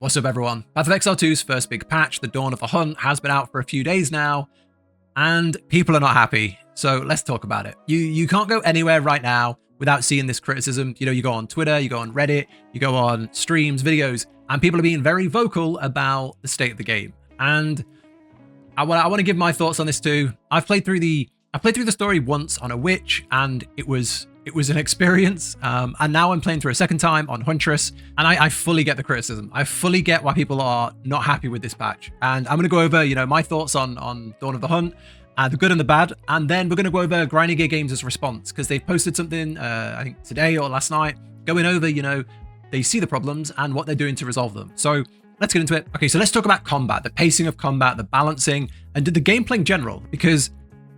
What's up, everyone? Path of Exile 2's first big patch, the Dawn of the Hunt, has been out for a few days now, and people are not happy. So let's talk about it. You can't go anywhere right now without seeing this criticism. You know, you go on Twitter, you go on Reddit, you go on streams, videos, and people are being very vocal about the state of the game. And I want to give my thoughts on this too. I played through the story once on a witch, and it was an experience. And now I'm playing through a second time on Huntress, and I fully get the criticism. I fully get why people are not happy with this patch. And I'm going to go over, my thoughts on Dawn of the Hunt, the good and the bad, and then we're going to go over Grinding Gear Games' response, because they've posted something, I think today or last night, going over, they see the problems and what they're doing to resolve them. So let's get into it. Okay, so let's talk about combat, the pacing of combat, the balancing, and the gameplay in general, because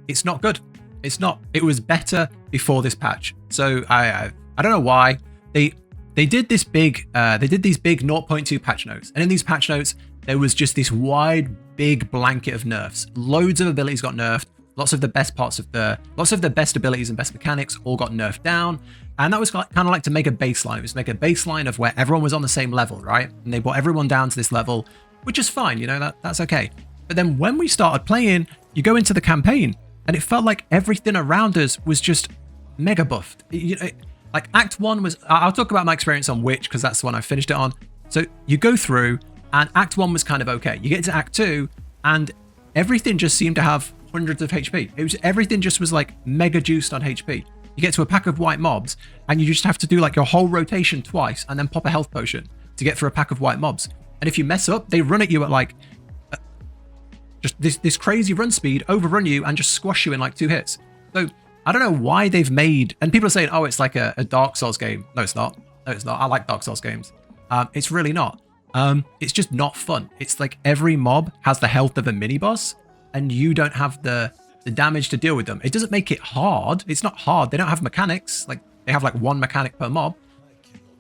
it's not good. It's not. It was better before this patch. So I don't know why they did this big these big 0.2 patch notes, and in these patch notes there was just this wide big blanket of nerfs. Loads of abilities got nerfed. Lots of the best abilities and best mechanics all got nerfed down, and that was kind of like to make a baseline. It was to make a baseline of where everyone was on the same level, right? And they brought everyone down to this level, which is fine. That's okay. But then when we started playing, you go into the campaign, and it felt like everything around us was just mega buffed. Like Act 1 was... I'll talk about my experience on Witch, because that's the one I finished it on. So you go through, and Act 1 was kind of okay. You get to Act 2, and everything just seemed to have hundreds of HP. Everything just was like mega juiced on HP. You get to a pack of white mobs, and you just have to do like your whole rotation twice, and then pop a health potion to get through a pack of white mobs. And if you mess up, they run at you at like... just this crazy run speed, overrun you, and just squash you in like 2 hits. So I don't know why they've made... And people are saying, oh, it's like a Dark Souls game. No, it's not. No, it's not. I like Dark Souls games. It's really not. It's just not fun. It's like every mob has the health of a mini-boss, and you don't have the damage to deal with them. It doesn't make it hard. It's not hard. They don't have mechanics. Like, they have like 1 mechanic per mob.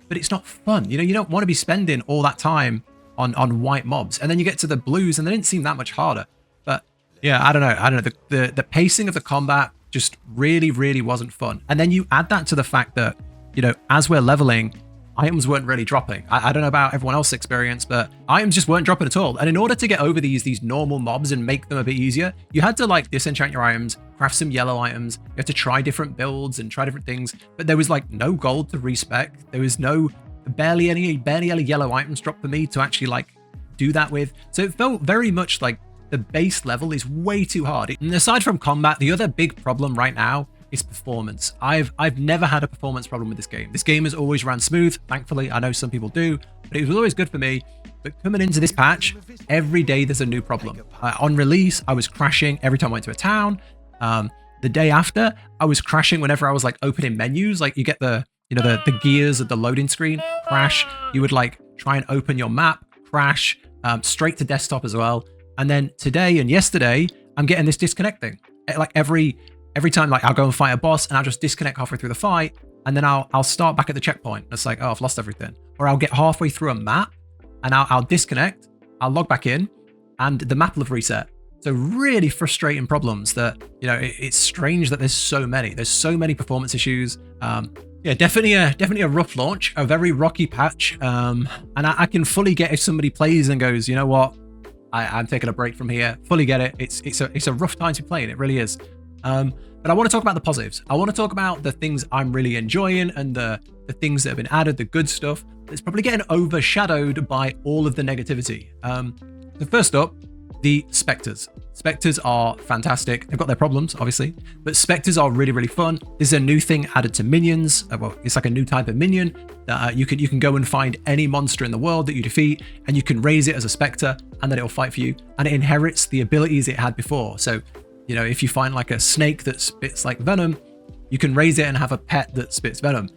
But it's not fun. You don't want to be spending all that time on white mobs, and then you get to the blues and they didn't seem that much harder. But yeah, I don't know. The pacing of the combat just really wasn't fun. And then you add that to the fact that, as we're leveling, items weren't really dropping. I don't know about everyone else's experience, but items just weren't dropping at all. And in order to get over these normal mobs and make them a bit easier, you had to like disenchant your items, craft some yellow items. You had to try different builds and try different things, but there was like no gold to respec. There was barely any yellow items dropped for me to actually like do that with. So it felt very much like the base level is way too hard. And aside from combat, the other big problem right now is performance. I've never had a performance problem with this game. This game has always ran smooth, thankfully. I know some people do, but it was always good for me. But coming into this patch, every day there's a new problem. On release, I was crashing every time I went to a town. The day after, I was crashing whenever I was like opening menus. Like you get the gears of the loading screen, crash. You would like try and open your map, crash, straight to desktop as well. And then today and yesterday, I'm getting this disconnecting. Like every time, like I'll go and fight a boss and I'll just disconnect halfway through the fight, and then I'll start back at the checkpoint. It's like, oh, I've lost everything. Or I'll get halfway through a map and I'll disconnect, I'll log back in, and the map will have reset. So really frustrating problems that, it's strange that there's so many. There's so many performance issues. Yeah, definitely a rough launch, a very rocky patch. And I can fully get if somebody plays and goes, you know what, I'm taking a break from here. Fully get it. It's a rough time to play, and it really is. But I want to talk about the positives. I want to talk about the things I'm really enjoying and the things that have been added, the good stuff. It's probably getting overshadowed by all of the negativity. So first up, the Spectres. Spectres are fantastic. They've got their problems, obviously, but Spectres are really fun. There's a new thing added to minions. Well, it's like a new type of minion that you can go and find any monster in the world that you defeat, and you can raise it as a Spectre, and then it'll fight for you, and it inherits the abilities it had before. So, if you find like a snake that spits like venom, you can raise it and have a pet that spits venom.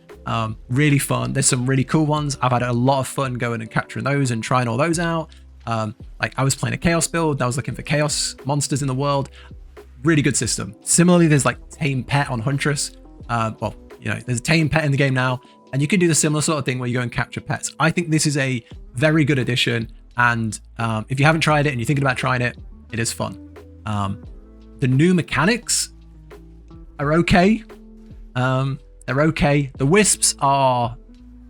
Really fun. There's some really cool ones. I've had a lot of fun going and capturing those and trying all those out. Like I was playing a chaos build. I was looking for chaos monsters in the world. Really good system. Similarly, there's like tame pet on Huntress. There's a tame pet in the game now, and you can do the similar sort of thing where you go and capture pets. I think this is a very good addition, and if you haven't tried it and you're thinking about trying it, it is fun. The new mechanics are okay. They're okay. The wisps are,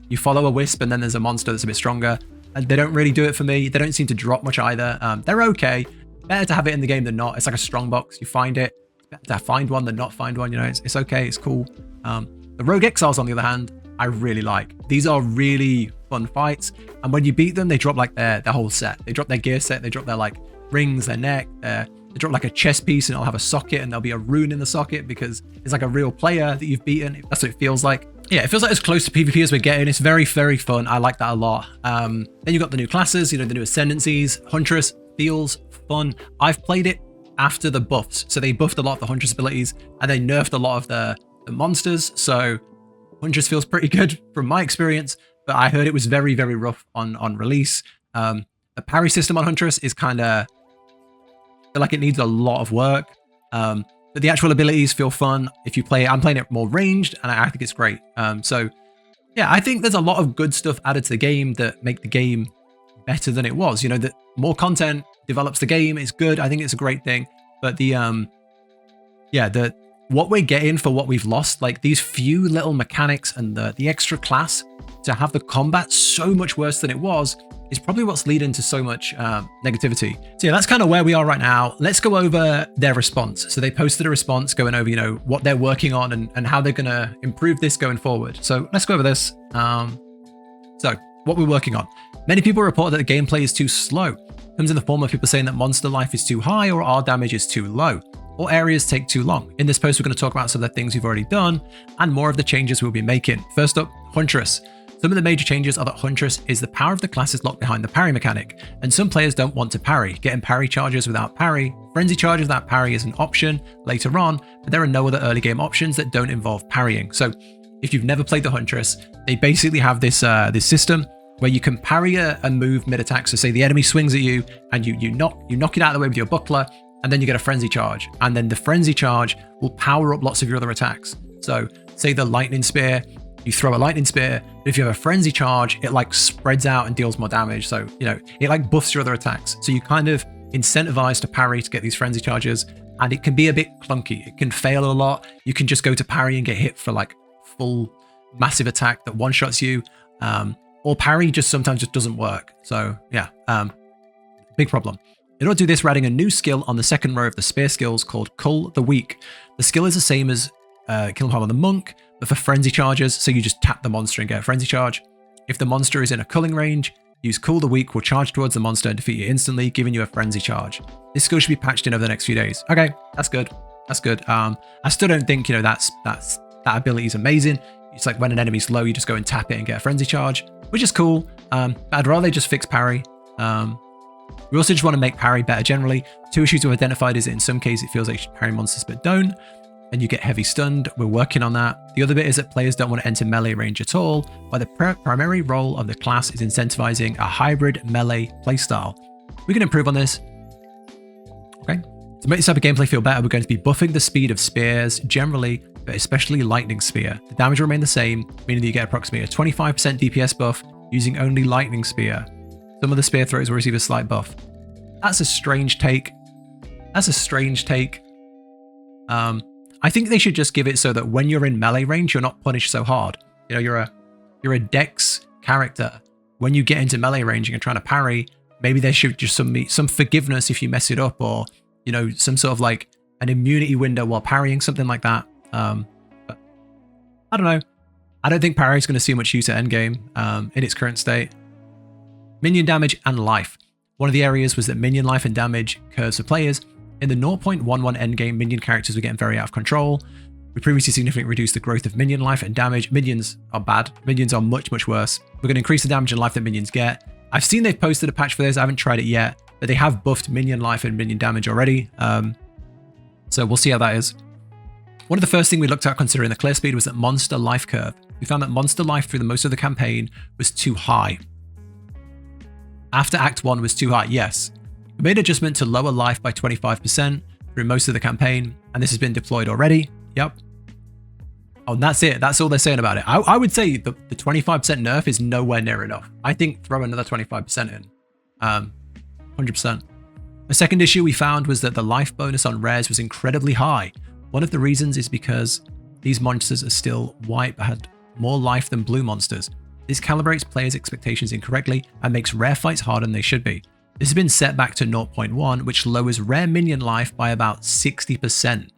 you follow a wisp and then there's a monster that's a bit stronger. They don't really do it for me. They don't seem to drop much either. They're okay. Better to have it in the game than not. It's like a strong box. You find it. It's better to find one than not find one. You know, it's okay. It's cool. The Rogue Exiles, on the other hand, I really like. These are really fun fights. And when you beat them, they drop like their whole set. They drop their gear set. They drop their like rings, their neck. They drop like a chest piece and it'll have a socket and there'll be a rune in the socket because it's like a real player that you've beaten. That's what it feels like. Yeah, it feels like as close to PvP as we're getting. It's very, very fun. I like that a lot. Then you've got the new classes, you know, the new ascendancies. Huntress feels fun. I've played it after the buffs. So they buffed a lot of the Huntress abilities and they nerfed a lot of the monsters. So Huntress feels pretty good from my experience, but I heard it was very, very rough on release. The parry system on Huntress is kind of, I feel like it needs a lot of work. But the actual abilities feel fun. If you play it, I'm playing it more ranged and I think it's great. So yeah, I think there's a lot of good stuff added to the game that make the game better than it was. You know, that more content develops the game. It's good. I think it's a great thing. But what we're getting for what we've lost, like these few little mechanics and the extra class to have the combat so much worse than it was, is probably what's leading to so much negativity. So yeah, that's kind of where we are right now. Let's go over their response. So they posted a response going over, you know, what they're working on and how they're going to improve this going forward. So let's go over this. So what we're working on. Many people report that the gameplay is too slow. It comes in the form of people saying that monster life is too high or R damage is too low, or areas take too long. In this post, we're going to talk about some of the things we've already done and more of the changes we'll be making. First up, Huntress. Some of the major changes are that Huntress is the power of the class is locked behind the parry mechanic, and some players don't want to parry. Getting parry charges without parry, frenzy charges without parry is an option later on, but there are no other early game options that don't involve parrying. So if you've never played the Huntress, they basically have this system where you can parry a move mid-attack. So say the enemy swings at you and you knock it out of the way with your buckler, and then you get a frenzy charge, and then the frenzy charge will power up lots of your other attacks. So say the lightning spear, you throw a lightning spear, but if you have a frenzy charge, it like spreads out and deals more damage. So, you know, it like buffs your other attacks. So you kind of incentivize to parry to get these frenzy charges, and it can be a bit clunky. It can fail a lot. You can just go to parry and get hit for like full massive attack that one-shots you, or parry just sometimes just doesn't work. So yeah, big problem. In order to do this, we're adding a new skill on the second row of the spear skills called Cull the Weak. The skill is the same as Kill Palm on the Monk, but for frenzy charges, so you just tap the monster and get a frenzy charge. If the monster is in a culling range, use Cull the Weak will charge towards the monster and defeat it instantly, giving you a frenzy charge. This skill should be patched in over the next few days. Okay, that's good. That's good. I still don't think, you know, that ability is amazing. It's like when an enemy's low, you just go and tap it and get a frenzy charge, which is cool. But I'd rather they just fix parry. We also just want to make parry better generally. Two issues we've identified is that in some cases it feels like you should parry monsters but don't, and you get heavy stunned. We're working on that. The other bit is that players don't want to enter melee range at all, while the primary role of the class is incentivizing a hybrid melee playstyle. We can improve on this. Okay. To make this type of gameplay feel better, we're going to be buffing the speed of spears generally, but especially lightning spear. The damage will remain the same, meaning that you get approximately a 25% DPS buff using only lightning spear. Some of the spear throws will receive a slight buff. That's a strange take. That's a strange take. I think they should just give it so that when you're in melee range, you're not punished so hard. You know, you're a dex character. When you get into melee range and you're trying to parry, maybe there should just some forgiveness if you mess it up, or, you know, some sort of like an immunity window while parrying, something like that. But I don't know. I don't think parry is going to see much use at endgame in its current state. Minion damage and life. One of the areas was that minion life and damage curves for players. In the 0.11 endgame, minion characters were getting very out of control. We previously significantly reduced the growth of minion life and damage. Minions are bad. Minions are much, much worse. We're going to increase the damage and life that minions get. I've seen they've posted a patch for this. I haven't tried it yet, but they have buffed minion life and minion damage already. So we'll see how that is. One of the first things we looked at considering the clear speed was that monster life curve. We found that monster life through the most of the campaign was too high. After Act 1 was too high, yes. We made adjustment to lower life by 25% through most of the campaign, and this has been deployed already. Yep. Oh, and that's it. That's all they're saying about it. I would say the 25% nerf is nowhere near enough. I think throw another 25% in. 100%. A second issue we found was that the life bonus on rares was incredibly high. One of the reasons is because these monsters are still white but had more life than blue monsters. This calibrates players' expectations incorrectly and makes rare fights harder than they should be. This has been set back to 0.1, which lowers rare minion life by about 60%.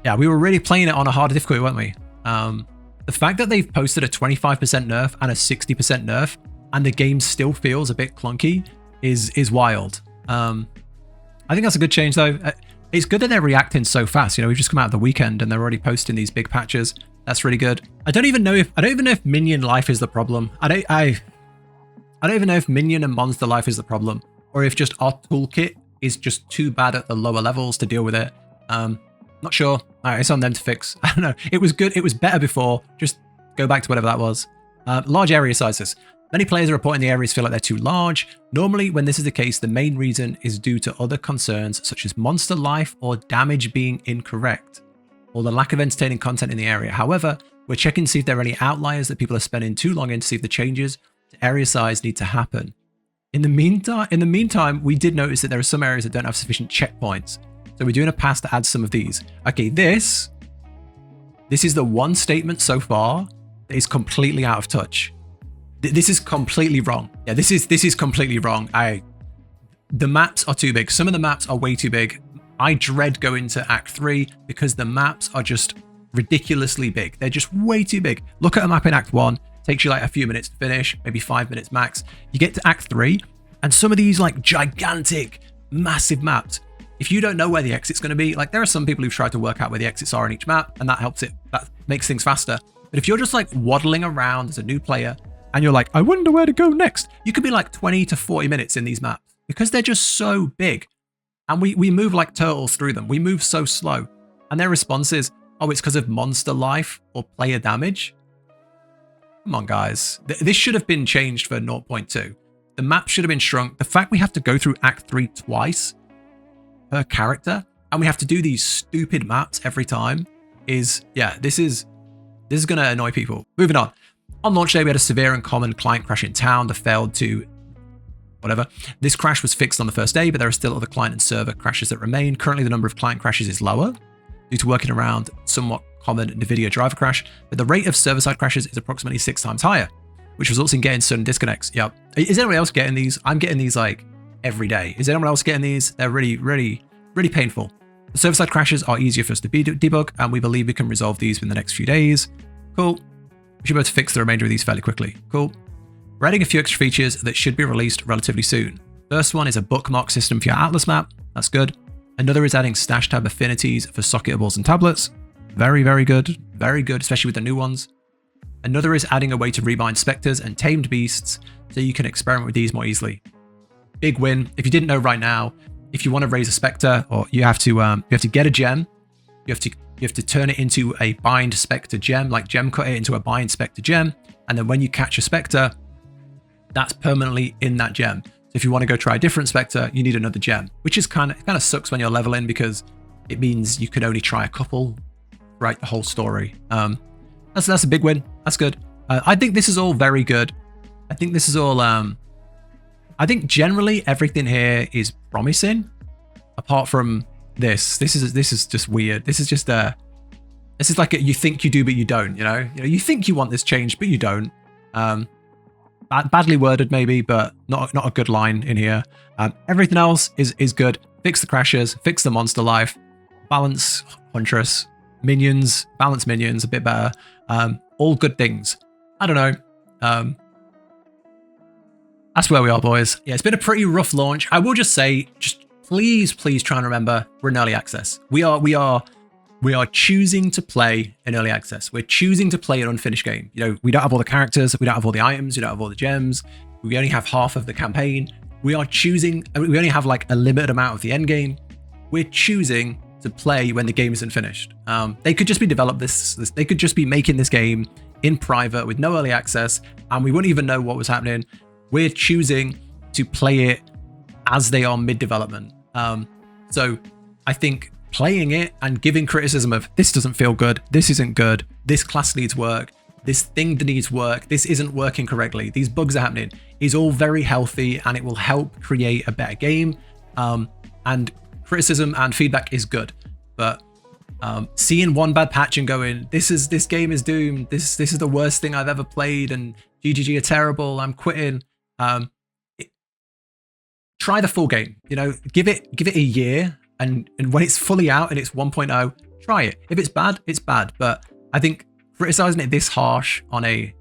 Yeah, we were really playing it on a harder difficulty, weren't we? The fact that they've posted a 25% nerf and a 60% nerf, and the game still feels a bit clunky, is wild. I think that's a good change, though. It's good that they're reacting so fast. You know, we've just come out of the weekend and they're already posting these big patches. That's really good. I don't even know if minion life is the problem. I don't even know if minion and monster life is the problem, or if just our toolkit is just too bad at the lower levels to deal with it. Not sure. It's on them to fix. I don't know. It was good. It was better before. Just go back to whatever that was. Large area sizes. Many players are reporting the areas feel like they're too large. Normally, when this is the case, the main reason is due to other concerns such as monster life or damage being incorrect, or the lack of entertaining content in the area. However, we're checking to see if there are any outliers that people are spending too long in to see if the changes to area size need to happen. In the meantime, we did notice that there are some areas that don't have sufficient checkpoints. So we're doing a pass to add some of these. Okay, this is the one statement so far that is completely out of touch. This is completely wrong. Yeah, this is completely wrong. The maps are too big. Some of the maps are way too big. I dread going to Act 3 because the maps are just ridiculously big. They're just way too big. Look at a map in Act 1. Takes you like a few minutes to finish, maybe 5 minutes max. You get to Act 3, and some of these like gigantic, massive maps, if you don't know where the exit's going to be, like there are some people who've tried to work out where the exits are in each map, and that helps it. That makes things faster. But if you're just like waddling around as a new player, and you're like, I wonder where to go next, you could be like 20 to 40 minutes in these maps because they're just so big. And we move like turtles through them. We move so slow. And their response is, oh, it's because of monster life or player damage. Come on, guys. This should have been changed for 0.2. The map should have been shrunk. The fact we have to go through Act 3 twice per character, and we have to do these stupid maps every time is, yeah, this is going to annoy people. Moving on. On launch day, we had a severe and common client crash in town that failed to whatever. This crash was fixed on the first day, but there are still other client and server crashes that remain. Currently, the number of client crashes is lower due to working around somewhat common NVIDIA driver crash, but the rate of server-side crashes is approximately 6 times higher, which results in getting sudden disconnects. Yep. Is anyone else getting these? I'm getting these like every day. Is anyone else getting these? They're really, really, really painful. The server-side crashes are easier for us to debug, and we believe we can resolve these within the next few days. Cool. We should be able to fix the remainder of these fairly quickly. Cool. We're adding a few extra features that should be released relatively soon. First one is a bookmark system for your Atlas map. That's good. Another is adding stash tab affinities for socketables and tablets. Very, very good. Very good, especially with the new ones. Another is adding a way to rebind specters and tamed beasts so you can experiment with these more easily. Big win. If you didn't know right now, if you want to raise a specter, or you have to get a gem, you have to turn it into a bind specter gem, like gem cut it into a bind specter gem, and then when you catch a specter, that's permanently in that gem. So if you want to go try a different specter, you need another gem, which is kind of sucks when you're leveling because it means you can only try a couple throughout the whole story. That's a big win. That's good. I think this is all very good. I think this is all. I think generally everything here is promising, apart from this. This is just weird. This is just this is like you think you do but you don't. You know, you think you want this changed but you don't. Badly worded maybe, but not a good line in here. Everything else is good. Fix the crashes, fix the monster life, balance Huntress, minions, balance minions a bit better. All good things. I don't know. That's where we are, boys. Yeah, it's been a pretty rough launch. I will just say, please try and remember we're in early access. We are choosing to play in early access. We're choosing to play an unfinished game. You know, we don't have all the characters, we don't have all the items, we don't have all the gems. We only have half of the campaign. We only have like a limited amount of the end game. We're choosing to play when the game isn't finished. They could just be they could just be making this game in private with no early access, and we wouldn't even know what was happening. We're choosing to play it as they are mid-development. So I think playing it and giving criticism of this doesn't feel good, this isn't good, this class needs work, this thing needs work, this isn't working correctly, these bugs are happening, is all very healthy, and it will help create a better game. And criticism and feedback is good, but Seeing one bad patch and going, this game is doomed. This is the worst thing I've ever played, and GGG are terrible. I'm quitting. Try the full game. You know, give it a year, and when it's fully out and it's 1.0, try it. If it's bad, it's bad. But I think criticizing it this harsh on a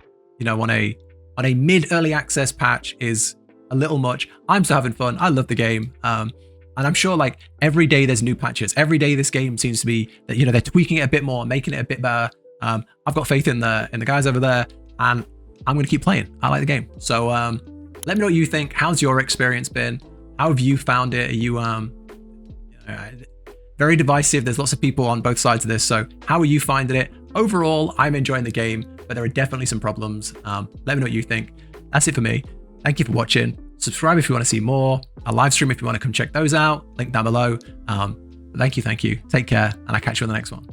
mid early access patch is a little much. I'm still having fun. I love the game. And I'm sure like every day there's new patches. Every day this game seems to be that, you know, they're tweaking it a bit more, making it a bit better. I've got faith in the guys over there, and I'm going to keep playing. I like the game. So let me know what you think. How's your experience been? How have you found it? Are you very divisive? There's lots of people on both sides of this. So how are you finding it? Overall, I'm enjoying the game, but there are definitely some problems. Let me know what you think. That's it for me. Thank you for watching. Subscribe if you want to see more. A live stream if you want to come check those out. Link down below. Thank you. Take care, and I'll catch you on the next one.